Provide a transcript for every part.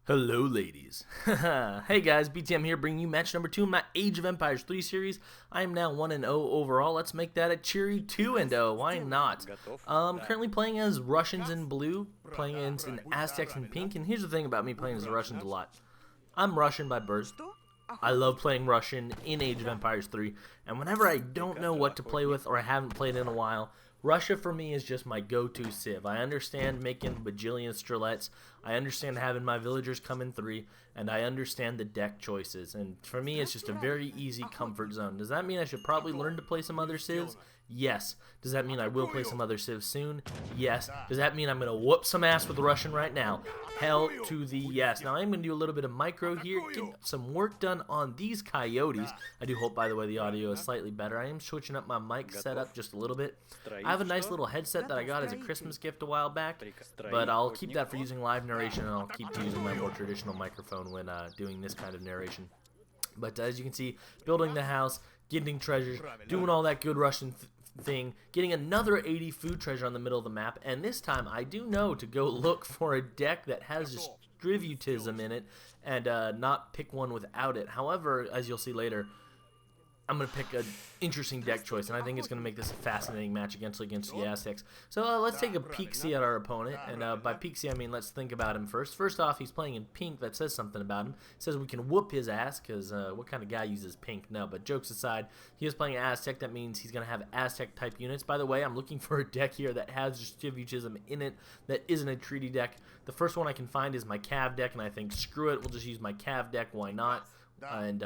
Hello, ladies. Hey guys, BTM here, bringing you match number 2 in my Age of Empires 3 series. I am now 1-0 overall. Let's make that a cheery 2-0. Why not? Currently playing as Russians in blue, playing against an Aztecs in pink. And here's the thing about me playing as the Russians a lot. I'm Russian by birth. I love playing Russian in Age of Empires 3. And whenever I don't know what to play with or I haven't played in a while, Russia for me is just my go-to civ. I understand making bajillion strelets, I understand having my villagers come in 3, and I understand the deck choices. And for me, it's just a very easy comfort zone. Does that mean I should probably learn to play some other civs? Yes. Does that mean I will play some other civs soon? Yes. Does that mean I'm going to whoop some ass with Russian right now? Hell to the yes. Now I'm going to do a little bit of micro here, get some work done on these coyotes. I do hope, by the way, the audio is slightly better. I am switching up my mic setup just a little bit. I have a nice little headset that I got as a Christmas gift a while back, but I'll keep that for using live narration, and I'll keep using my more traditional microphone when doing this kind of narration. But as you can see, building the house, getting treasures, doing all that good Russian thing, getting another 80 food treasure on the middle of the map, and this time I do know to go look for a deck that has distributism in it and not pick one without it. However, as you'll see later, I'm going to pick an interesting deck choice, and I think it's going to make this a fascinating match against the Aztecs. So let's take a peek-see at our opponent, and by peek-see I mean let's think about him first. First off, he's playing in pink. That says something about him. It says we can whoop his ass, because what kind of guy uses pink? No, but jokes aside, he is playing Aztec. That means he's going to have Aztec-type units. By the way, I'm looking for a deck here that has distributism in it that isn't a treaty deck. The first one I can find is my Cav deck, and I think, screw it, we'll just use my Cav deck. Why not? And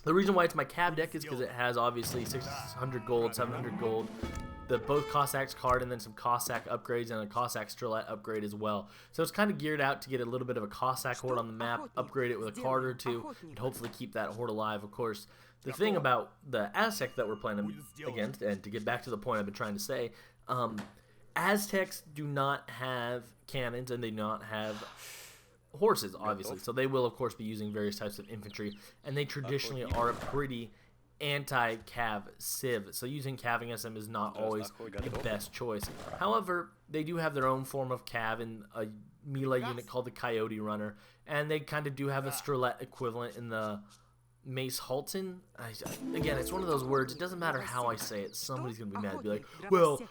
the reason why it's my Cav deck is because it has obviously 600 gold, 700 gold, both Cossacks card, and then some Cossack upgrades and a Cossack Strelet upgrade as well. So it's kind of geared out to get a little bit of a Cossack horde on the map, upgrade it with a card or two, and hopefully keep that horde alive. Of course, the thing about the Aztec that we're playing against, and to get back to the point I've been trying to say, Aztecs do not have cannons and they do not have horses, obviously, so they will of course be using various types of infantry, and they traditionally are a pretty anti-cav civ, so using caving SM is not always the best choice. However, they do have their own form of cav in a melee unit called the Coyote Runner, and they kind of do have a Strelet equivalent in the Mace Halton. Again, it's one of those words, it doesn't matter how I say it, somebody's gonna be mad and be like, well,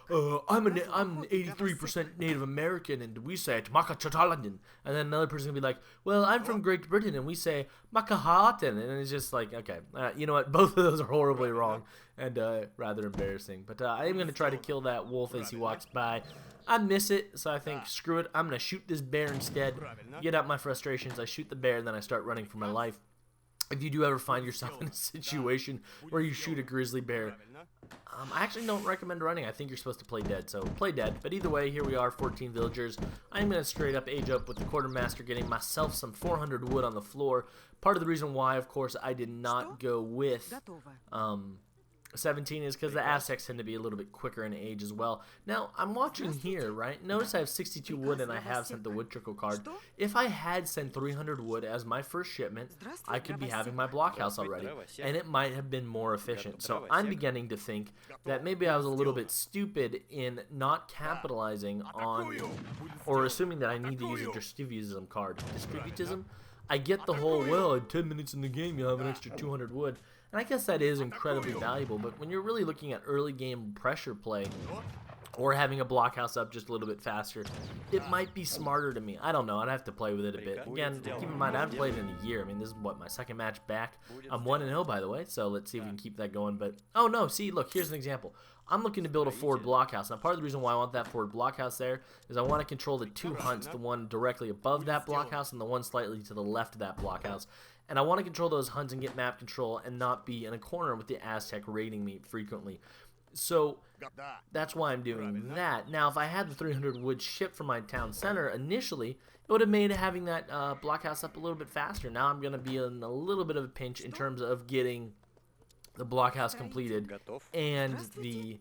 I'm 83% Native American and we say it Makachatalandin, and then another person's gonna be like, well, I'm from Great Britain and we say Makahatan, and it's just like, okay, you know what, both of those are horribly wrong and rather embarrassing. But I am gonna try to kill that wolf as he walks by. I miss it, so I think, screw it, I'm gonna shoot this bear instead, get out my frustrations. I shoot the bear and then I start running for my life. If you do ever find yourself in a situation where you shoot a grizzly bear, I actually don't recommend running. I think you're supposed to play dead, so play dead. But either way, here we are, 14 villagers. I'm going to straight up age up with the quartermaster, getting myself some 400 wood on the floor. Part of the reason why, of course, I did not go with 17 is because the Aztecs tend to be a little bit quicker in age as well. Now, I'm watching here, right? Notice I have 62 wood and I have sent the wood trickle card. If I had sent 300 wood as my first shipment, I could be having my blockhouse already, and it might have been more efficient. So I'm beginning to think that maybe I was a little bit stupid in not capitalizing on, or assuming that I need to use a distributism card. Distributism? I get the whole, well, in 10 minutes in the game you'll have an extra 200 wood. And I guess that is incredibly valuable, but when you're really looking at early game pressure play, or having a blockhouse up just a little bit faster, it might be smarter to me. I don't know. I'd have to play with it a bit. Again, keep in mind, I haven't played in a year. I mean, this is, what, my second match back. I'm 1-0, by the way, so let's see if we can keep that going. But, oh, no, see, look, here's an example. I'm looking to build a forward blockhouse. Now, part of the reason why I want that forward blockhouse there is I want to control the two hunts, the one directly above that blockhouse and the one slightly to the left of that blockhouse. And I want to control those hunts and get map control and not be in a corner with the Aztec raiding me frequently. So that's why I'm doing that. Now, if I had the 300 wood shipped from my town center initially, it would have made having that blockhouse up a little bit faster. Now I'm going to be in a little bit of a pinch in terms of getting the blockhouse completed and the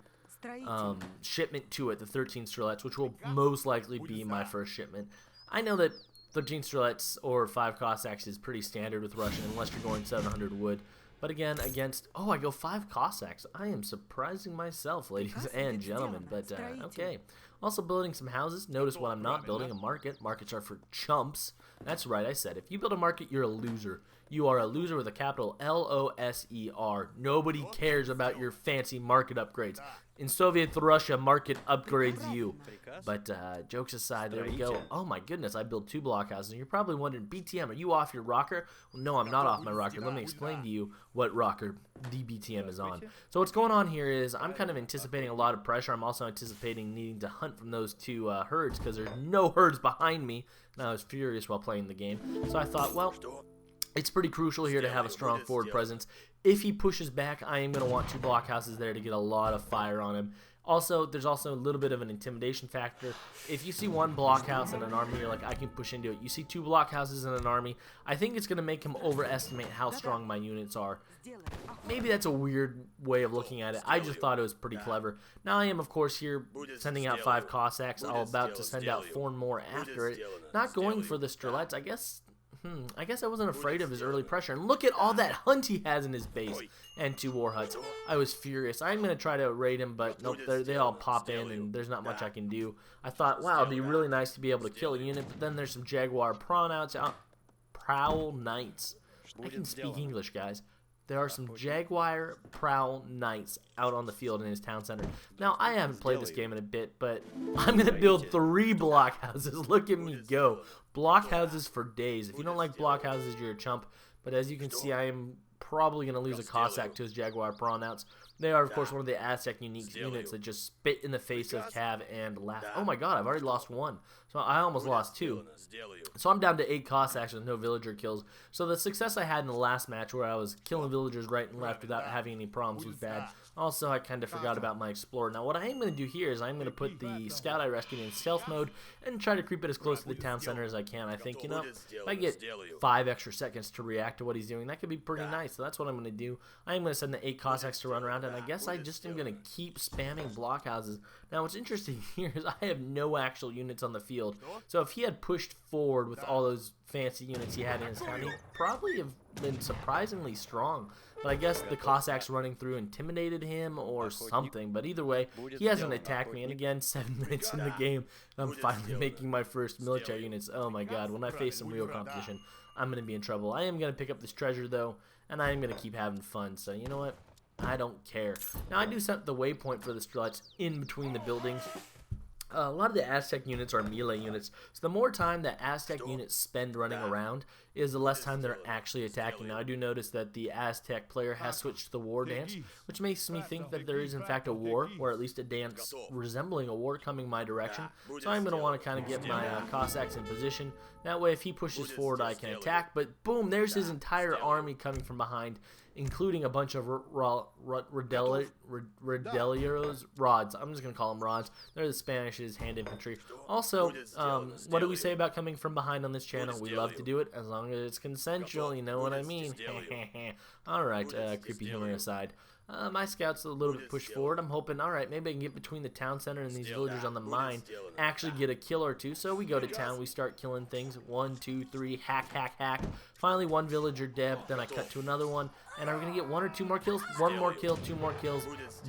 shipment to it, the 13 strelets, which will most likely be my first shipment. I know that 13 strelets or 5 Cossacks is pretty standard with Russian unless you're going 700 wood. But again, against... Oh, I go 5 Cossacks. I am surprising myself, ladies and gentlemen. But, okay. Also building some houses. Notice what I'm not building, a market. Markets are for chumps. That's right, I said. If you build a market, you're a loser. You are a loser with a capital L-O-S-E-R. Nobody cares about your fancy market upgrades. In Soviet Russia, market upgrades you. But jokes aside, there we go. Oh my goodness, I built 2 blockhouses. And you're probably wondering, BTM, are you off your rocker? Well, no, I'm not off my rocker. Let me explain to you what rocker DBTM is on. So what's going on here is I'm kind of anticipating a lot of pressure. I'm also anticipating needing to hunt from those 2 herds because there's no herds behind me. And I was furious while playing the game. So I thought, well, it's pretty crucial here to have a strong forward presence. If he pushes back, I am going to want 2 blockhouses there to get a lot of fire on him. Also, there's also a little bit of an intimidation factor. If you see 1 blockhouse in an army, you're like, I can push into it. You see 2 blockhouses in an army, I think it's going to make him overestimate how strong my units are. Maybe that's a weird way of looking at it. I just thought it was pretty clever. Now I am, of course, here sending out 5 Cossacks. I'm about to send out 4 more after it. Not going for the Strelets, I guess I wasn't afraid of his early pressure. And look at all that hunt he has in his base. And 2 war huts. I was furious. I'm going to try to raid him, but nope, they all pop in, and there's not much I can do. I thought, wow, it'd be really nice to be able to kill a unit, but then there's some Jaguar Prowl Knights. I can speak English, guys. There are some Jaguar Prowl Knights out on the field in his town center. Now, I haven't played this game in a bit, but I'm going to build 3 blockhouses. Look at me go. Blockhouses for days. If you don't like blockhouses, you're a chump. But as you can see, I am probably going to lose a Cossack to his Jaguar Prownouts. They are, of course, one of the Aztec unique units that just spit in the face of Cav and laugh. Oh my god, I've already lost 1. So I almost lost 2. So I'm down to 8 Cossacks with no villager kills. So the success I had in the last match where I was killing villagers right and left without having any problems was bad. Also, I kind of forgot about my Explorer. Now, what I am going to do here is I'm going to put the Scout I rescued in stealth mode and try to creep it as close to the town center as I can. I think, you know, if I get 5 extra seconds to react to what he's doing, that could be pretty nice. So that's what I'm going to do. I am going to send the 8 Cossacks to run around, and I guess I just am going to keep spamming blockhouses. Now, what's interesting here is I have no actual units on the field. So if he had pushed forward with all those fancy units he had in his town, he'd probably have been surprisingly strong. But I guess the Cossacks running through intimidated him or something. But either way, he hasn't attacked me. And again, 7 minutes in the game, I'm finally making my first military units. Oh my god, when I face some real competition, I'm going to be in trouble. I am going to pick up this treasure, though, and I am going to keep having fun. So you know what? I don't care. Now, I do set the waypoint for the Struts in between the buildings. A lot of the Aztec units are melee units, so the more time that Aztec units spend running around is the less time they're actually attacking. Now, I do notice that the Aztec player has switched to the war dance, which makes me think that there is in fact a war, or at least a dance resembling a war coming my direction. So I'm going to want to kind of get my Cossacks in position. That way, if he pushes forward, I can attack. But boom, there's his entire army coming from behind, including a bunch of Rodelieros rods. I'm just going to call them rods. They're the Spanish's hand infantry. Also, what do we say about coming from behind on this channel? We love to do it as long as it's consensual, you know what I mean? Alright, creepy humor aside. My scouts a little bit pushed forward. I'm hoping, alright, maybe I can get between the town center and these villagers on the mine, actually get a kill or 2. So we go to town, we start killing things. 1, 2, 3, hack, hack, hack. Finally, 1 villager dead, then I cut to another one. And are we going to get 1 or 2 more kills? 1 more kill, 2 more kills.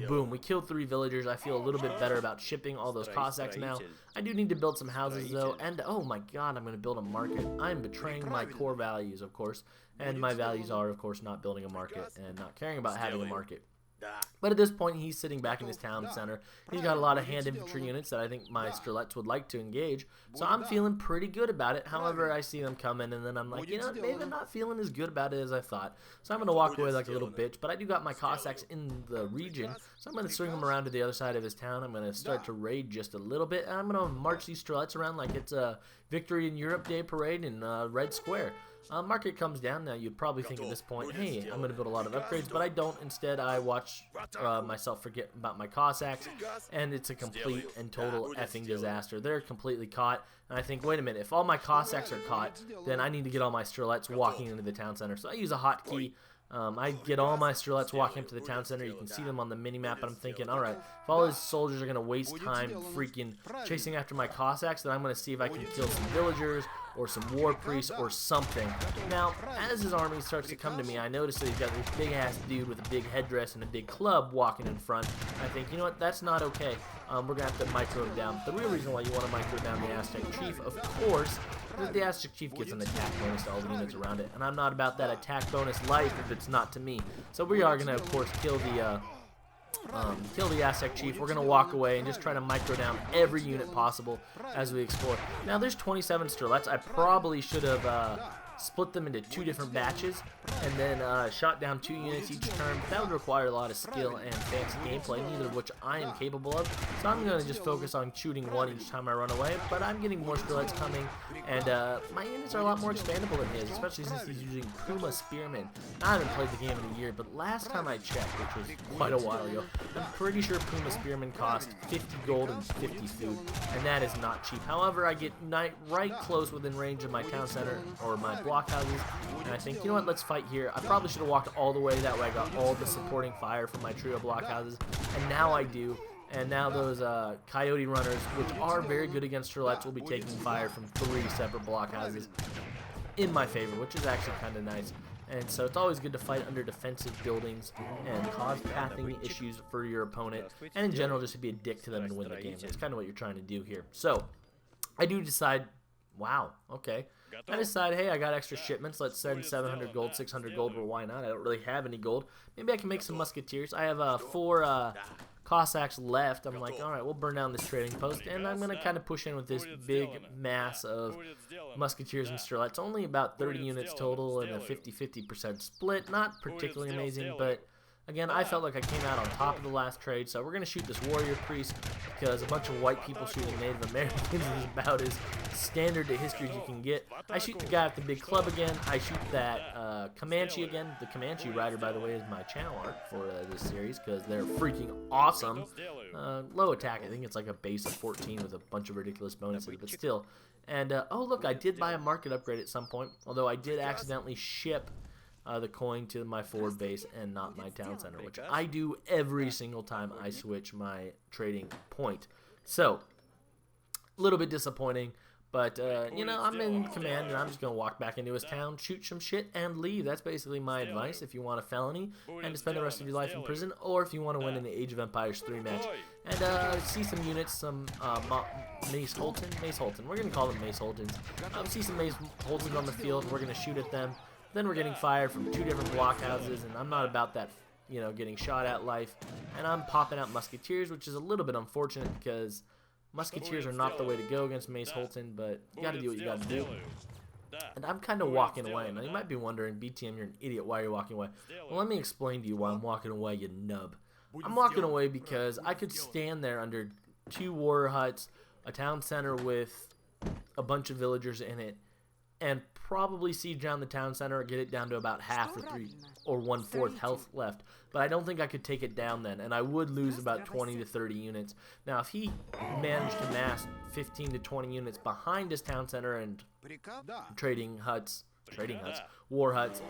Boom, we killed 3 villagers. I feel a little bit better about shipping all those Cossacks now. I do need to build some houses, though. And, oh my god, I'm going to build a market. I'm betraying my core values, of course. And my values are, of course, not building a market and not caring about having a market. But at this point, he's sitting back in his town center. He's got a lot of hand infantry units that I think my Strelets would like to engage. So I'm feeling pretty good about it. However, I see them coming, and then I'm like, you know, maybe I'm not feeling as good about it as I thought. So I'm going to walk away like a little bitch. But I do got my Cossacks in the region, so I'm going to swing them around to the other side of his town. I'm going to start to raid just a little bit, and I'm going to march these Strelets around like it's a Victory in Europe Day parade in Red Square. Market comes down. Now, you'd probably think at this point, hey, I'm going to build a lot of upgrades, but I don't. Instead, I watch myself forget about my Cossacks, and it's a complete and total effing disaster. They're completely caught, and I think, wait a minute, if all my Cossacks are caught, then I need to get all my Strelets walking into the town center. So I use a hotkey. I get all my Strelets walking up to the town center. You can see them on the mini-map, and I'm thinking, alright, if all his soldiers are going to waste time freaking chasing after my Cossacks, then I'm going to see if I can kill some villagers or some war priests or something. Now, as his army starts to come to me, I notice that he's got this big-ass dude with a big headdress and a big club walking in front. I think, you know what, that's not okay. We're going to have to micro him down. The real reason why you want to micro down the Aztec Chief, of course, is the Aztec Chief gets an attack bonus to all the units around it, and I'm not about that attack bonus life if it's not to me. So we are going to, of course, kill the Aztec Chief. We're going to walk away and just try to micro down every unit possible as we explore. Now, there's 27 Strelets. I probably should have split them into 2 different batches and then shot down 2 units each turn. But that would require a lot of skill and fancy gameplay, neither of which I am capable of. So I'm going to just focus on shooting 1 each time I run away. But I'm getting more Strelets coming, and my units are a lot more expandable than his, especially since he's using Puma Spearmen. I haven't played the game in a year, but last time I checked, which was quite a while ago, I'm pretty sure Puma Spearmen cost 50 gold and 50 food, and that is not cheap. However, I get right close within range of my town center or my blockhouses, and I think, you know what, let's fight here. I probably should have walked all the way, that way I got all the supporting fire from my trio blockhouses, and now I do. And now those coyote runners, which are very good against Strelets, will be taking fire from 3 separate blockhouses in my favor, which is actually kind of nice. And so it's always good to fight under defensive buildings and cause pathing issues for your opponent, and in general just to be a dick to them and win the game. That's kind of what you're trying to do here. So I do decide, wow, okay. I decide, hey, I got extra shipments. Let's send 700 gold, 600 gold, well, why not? I don't really have any gold. Maybe I can make some musketeers. I have 4 Cossacks left. I'm like, alright, we'll burn down this trading post, and I'm going to kind of push in with this big mass of musketeers and Strelets. Only about 30 units total and a 50-50% split. Not particularly amazing, but again, I felt like I came out on top of the last trade, so we're going to shoot this warrior priest because a bunch of white people shooting Native Americans is about as standard to history as you can get. I shoot the guy with the big club again. I shoot that Comanche again. The Comanche rider, by the way, is my channel art for this series because they're freaking awesome. Low attack. I think it's like a base of 14 with a bunch of ridiculous bonuses, but still. And, oh, look, I did buy a market upgrade at some point, although I did accidentally ship the coin to my forward base and not my town center, which I do every single time I switch my trading point. So, a little bit disappointing, but, you know, I'm in command, and I'm just going to walk back into his town, shoot some shit, and leave. That's basically my advice if you want a felony and to spend the rest of your life in prison, or if you want to win an Age of Empires 3 match. And see some units, some Mace Holton. We're going to call them Mace Holtons. See some Mace Holtons on the field. We're going to shoot at them. Then we're getting fired from 2 different blockhouses, and I'm not about that, you know, getting shot at life. And I'm popping out musketeers, which is a little bit unfortunate because musketeers are not the way to go against Mace Holton, but you got to do what you got to do. And I'm kind of walking away. Now, you might be wondering, BTM, you're an idiot. Why are you walking away? Well, let me explain to you why I'm walking away, you nub. I'm walking away because I could stand there under 2 warrior huts, a town center with a bunch of villagers in it, and probably siege down the town center or get it down to about half or 3 or 1/4 health left. But I don't think I could take it down then, and I would lose about 20 to 30 units. Now, if he managed to mass 15 to 20 units behind his town center and war huts,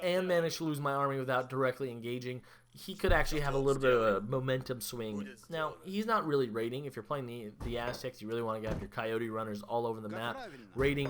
and managed to lose my army without directly engaging, he could actually have a little bit of a momentum swing. Now, he's not really raiding. If you're playing the Aztecs, you really want to get your coyote runners all over the map. Raiding.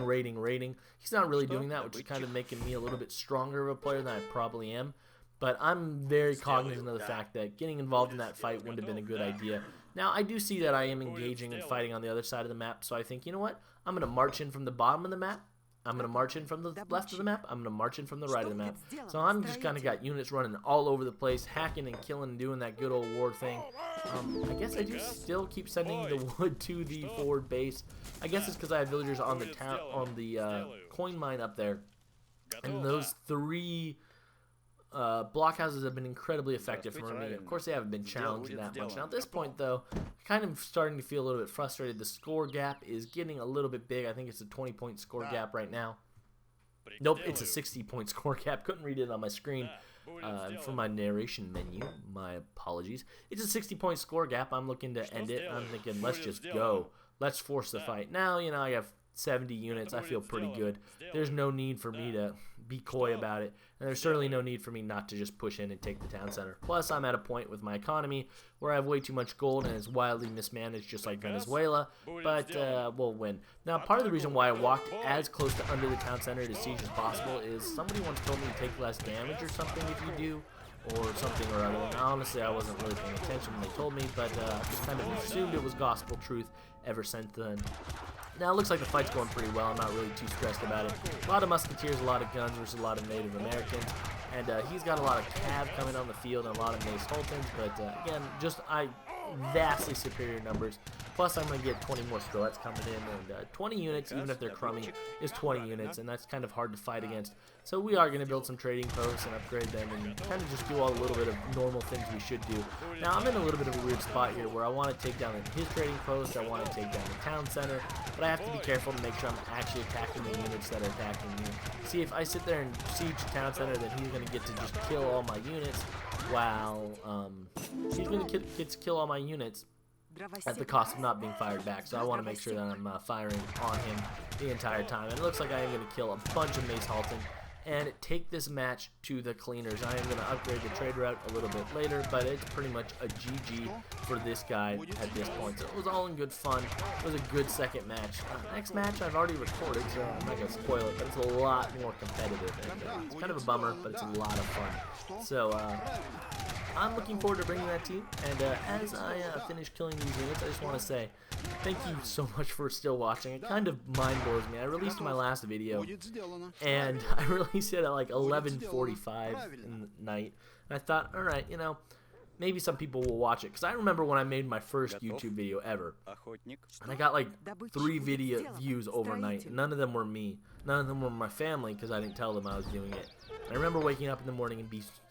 He's not really doing that, which is kind of making me a little bit stronger of a player than I probably am. But I'm very cognizant of the fact that getting involved in that fight wouldn't have been a good idea. Now, I do see that I am engaging and fighting on the other side of the map, so I think, you know what? I'm going to march in from the bottom of the map. I'm going to march in from the left of the map. I'm going to march in from the right of the map. So I'm just kind of got units running all over the place, hacking and killing and doing that good old war thing. I guess I do still keep sending the wood to the forward base. I guess it's because I have villagers on the coin mine up there. And those 3 blockhouses have been incredibly effective for me. Of course, they haven't been challenged that much. Now, at this point, though, kind of starting to feel a little bit frustrated. The score gap is getting a little bit big. I think it's a 20-point score gap right now. Nope, it's a 60-point score gap. Couldn't read it on my screen for my narration menu. My apologies. It's a 60-point score gap. I'm looking to end it. I'm thinking, let's just go. Let's force the fight. Now, you know, I have 70 units, I feel pretty good. There's no need for me to be coy about it, and there's certainly no need for me not to just push in and take the town center. Plus, I'm at a point with my economy where I have way too much gold and it's wildly mismanaged, just like Venezuela, but we'll win. Now, part of the reason why I walked as close to under the town center to siege as possible is somebody once told me to take less damage or something if you do, or something or other. And honestly, I wasn't really paying attention when they told me, but I just kind of assumed it was gospel truth ever since then. Now, it looks like the fight's going pretty well. I'm not really too stressed about it. A lot of musketeers, a lot of guns versus a lot of Native Americans. And he's got a lot of cav coming on the field and a lot of mace Holtons. But again, just vastly superior numbers. Plus, I'm going to get 20 more Strelets coming in. And 20 units, even if they're crummy, is 20 units. And that's kind of hard to fight against. So we are going to build some trading posts and upgrade them and kind of just do all a little bit of normal things we should do. Now, I'm in a little bit of a weird spot here where I want to take down his trading post. I want to take down the town center. But I have to be careful to make sure I'm actually attacking the units that are attacking me. See, if I sit there and siege the town center, then he's going to get to just kill all my units while he's going to get to kill all my units at the cost of not being fired back. So I want to make sure that I'm firing on him the entire time. And it looks like I am going to kill a bunch of mace Halton and take this match to the cleaners. I am going to upgrade the trade route a little bit later, but it's pretty much a GG for this guy at this point. So it was all in good fun. It was a good second match. Next match I've already recorded, so I'm not going to spoil it, but it's a lot more competitive. And, it's kind of a bummer, but it's a lot of fun. So I'm looking forward to bringing that to you. And as I finish killing these units, I just want to say thank you so much for still watching. It kind of mind blows me. I released my last video, and I released it at like 11:45 in the night. And I thought, all right, maybe some people will watch it. Because I remember when I made my first YouTube video ever, and I got like 3 video views overnight. And none of them were me. None of them were my family because I didn't tell them I was doing it. And I remember waking up in the morning and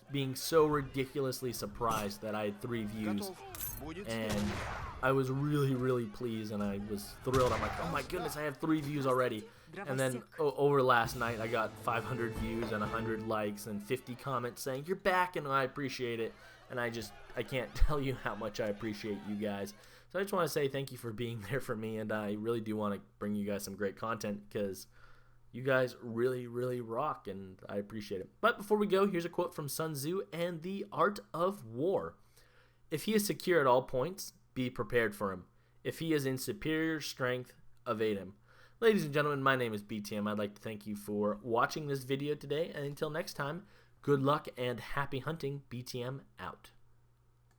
being so ridiculously surprised that I had 3 views, and I was really, really pleased, and I was thrilled. I'm like, oh my goodness, I have 3 views already. And then over last night, I got 500 views and 100 likes and 50 comments saying you're back, and I appreciate it. And I can't tell you how much I appreciate you guys. So I just want to say thank you for being there for me, and I really do want to bring you guys some great content because you guys really, really rock, and I appreciate it. But before we go, here's a quote from Sun Tzu and the Art of War. If he is secure at all points, be prepared for him. If he is in superior strength, evade him. Ladies and gentlemen, my name is BTM. I'd like to thank you for watching this video today, and until next time, good luck and happy hunting. BTM out.